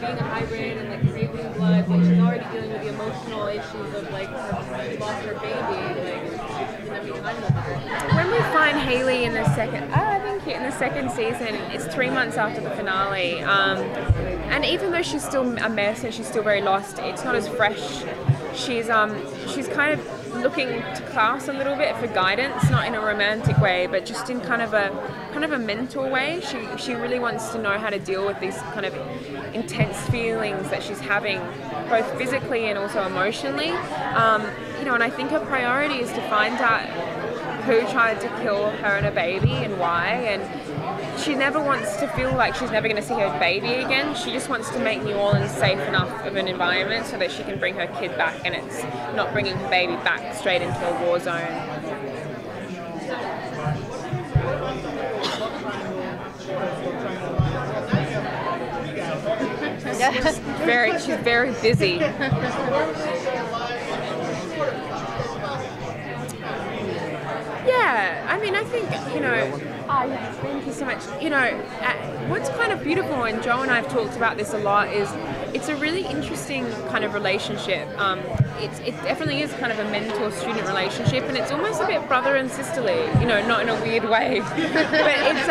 being a hybrid and like craving blood when she's already dealing with the emotional issues of like she lost her baby, like didn't have any time with her. When we find Hayley in the second season, it's 3 months after the finale, and even though she's still a mess and she's still very lost, it's not as fresh. She's kind of looking to class a little bit for guidance, not in a romantic way, but just in kind of a mental way. She really wants to know how to deal with these kind of intense feelings that she's having, both physically and also emotionally. And I think her priority is to find out who tried to kill her and her baby and why. And she never wants to feel like she's never going to see her baby again. She just wants to make New Orleans safe enough of an environment so that she can bring her kid back, and it's not bringing her baby back straight into a war zone. She's very busy. Yeah, I mean, I think, oh yes, thank you so much. What's kind of beautiful, and Joe and I have talked about this a lot, is it's a really interesting kind of relationship. It definitely is kind of a mentor-student relationship, and it's almost a bit brother and sisterly, not in a weird way. But it's,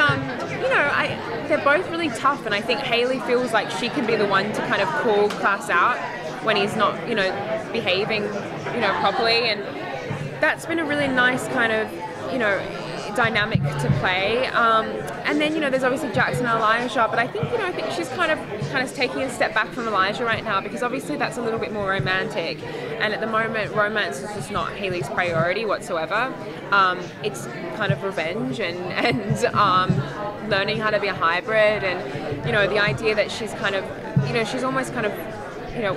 they're both really tough, and I think Hayley feels like she can be the one to kind of call class out when he's not, behaving, properly, and that's been a really nice kind of, dynamic to play. And then, there's obviously Jackson and Elijah, but I think she's kind of taking a step back from Elijah right now, because obviously that's a little bit more romantic, and at the moment romance is just not Hayley's priority whatsoever. It's kind of revenge and learning how to be a hybrid, and the idea that she's kind of, she's almost kind of,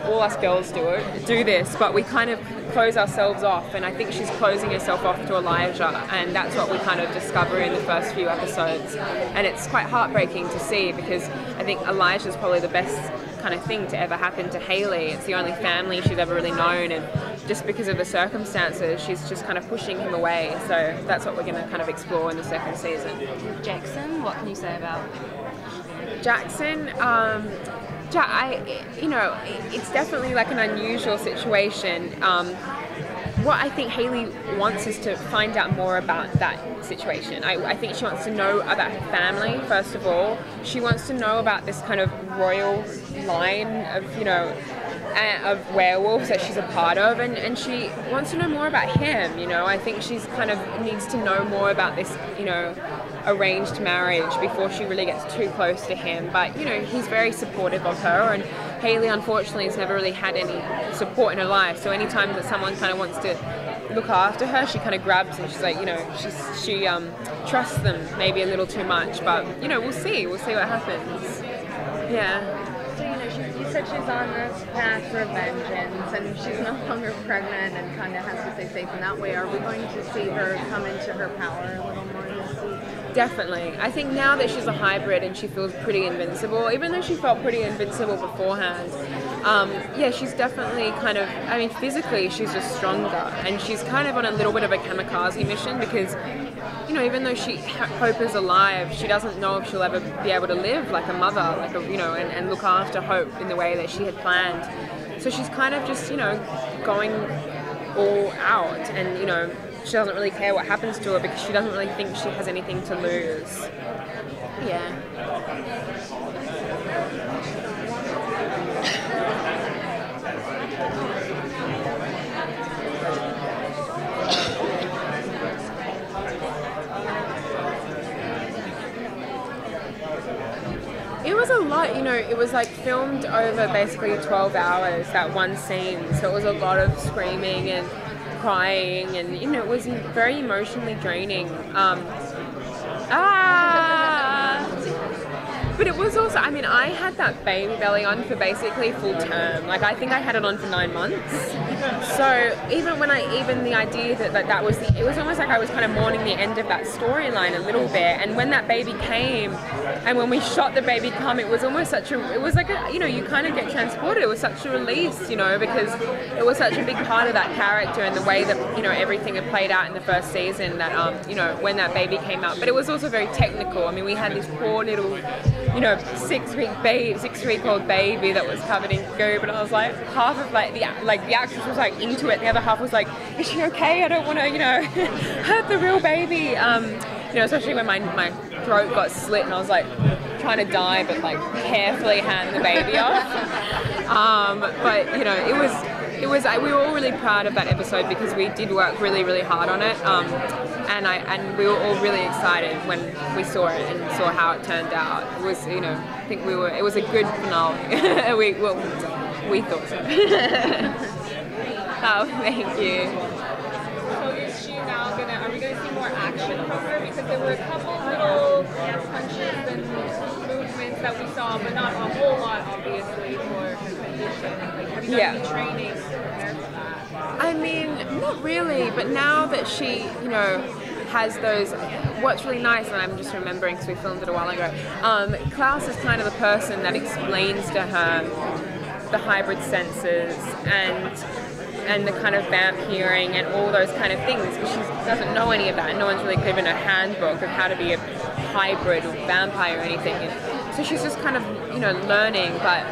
all us girls do this, but we kind of close ourselves off, and I think she's closing herself off to Elijah, and that's what we kind of discover in the first few episodes, and it's quite heartbreaking to see, because I think Elijah's probably the best kind of thing to ever happen to Hayley. It's the only family she's ever really known, and just because of the circumstances, she's just kind of pushing him away. So that's what we're going to kind of explore in the second season. Jackson, what can you say about Jackson? It's definitely like an unusual situation. What I think Hayley wants is to find out more about that situation. I think she wants to know about her family, first of all. She wants to know about this kind of royal line of, of werewolves that she's a part of, and she wants to know more about him. I think she's kind of needs to know more about this, arranged marriage before she really gets too close to him. But he's very supportive of her, and Hayley unfortunately has never really had any support in her life, so anytime that someone kind of wants to look after her, she kind of grabs and she's like, she trusts them maybe a little too much, but we'll see what happens. Yeah. So, you said she's on this path for vengeance, and she's no longer pregnant and kind of has to stay safe in that way. Are we going to see her come into her power a little more this season? Definitely. I think now that she's a hybrid and she feels pretty invincible, even though she felt pretty invincible beforehand, she's definitely kind of, physically she's just stronger, and she's kind of on a little bit of a kamikaze mission, because even though Hope is alive, she doesn't know if she'll ever be able to live like a mother, and look after Hope in the way that she had planned. So she's kind of just, going all out, and, she doesn't really care what happens to her, because she doesn't really think she has anything to lose. Yeah. It was a lot, it was like filmed over basically 12 hours, that one scene, so it was a lot of screaming and crying, and it was very emotionally draining. But it was also, I had that baby belly on for basically full term. Like, I think I had it on for 9 months. So even the idea that was it was almost like I was kind of mourning the end of that storyline a little bit. And when that baby came, and when we shot the baby come, it was almost it was like you kind of get transported. It was such a release, because it was such a big part of that character and the way that, everything had played out in the first season, that, when that baby came out. But it was also very technical. We had this poor little you know, 6-week-old baby that was covered in goop, and I was like, half of like the actress was like into it, the other half was like, is she okay? I don't want to, you know, hurt the real baby. You know, especially when my throat got slit and I was like trying to die, but like carefully hand the baby off. But you know, it was. We were all really proud of that episode because we did work really, really hard on it, and we were all really excited when we saw it and saw how it turned out. It was, you know, I think it was a good finale. we thought so. Oh, thank you. So is she now are we gonna see more action from her? Because there were a couple little punches and movements that we saw, but not a whole lot, obviously, for her condition. Have you done any training to prepare for that? I mean, not really, but now that she, you know, has those, what's really nice, and I'm just remembering because we filmed it a while ago, Klaus is kind of the person that explains to her the hybrid senses and the kind of vamp hearing and all those kind of things, because she doesn't know any of that, and no one's really given a handbook of how to be a hybrid or vampire or anything. And so she's just kind of, you know, learning. But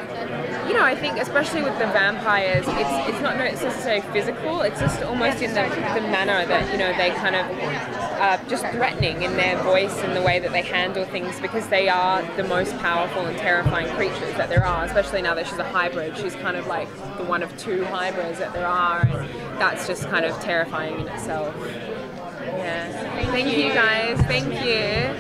you know, I think especially with the vampires, it's not necessarily physical. It's just almost in the manner that, you know, they kind of just threatening in their voice and the way that they handle things, because they are the most powerful and terrifying creatures that there are. Especially now that she's a hybrid, she's kind of like the one of two hybrids that there are, and that's just kind of terrifying in itself. Yeah. Thank you guys. Thank you.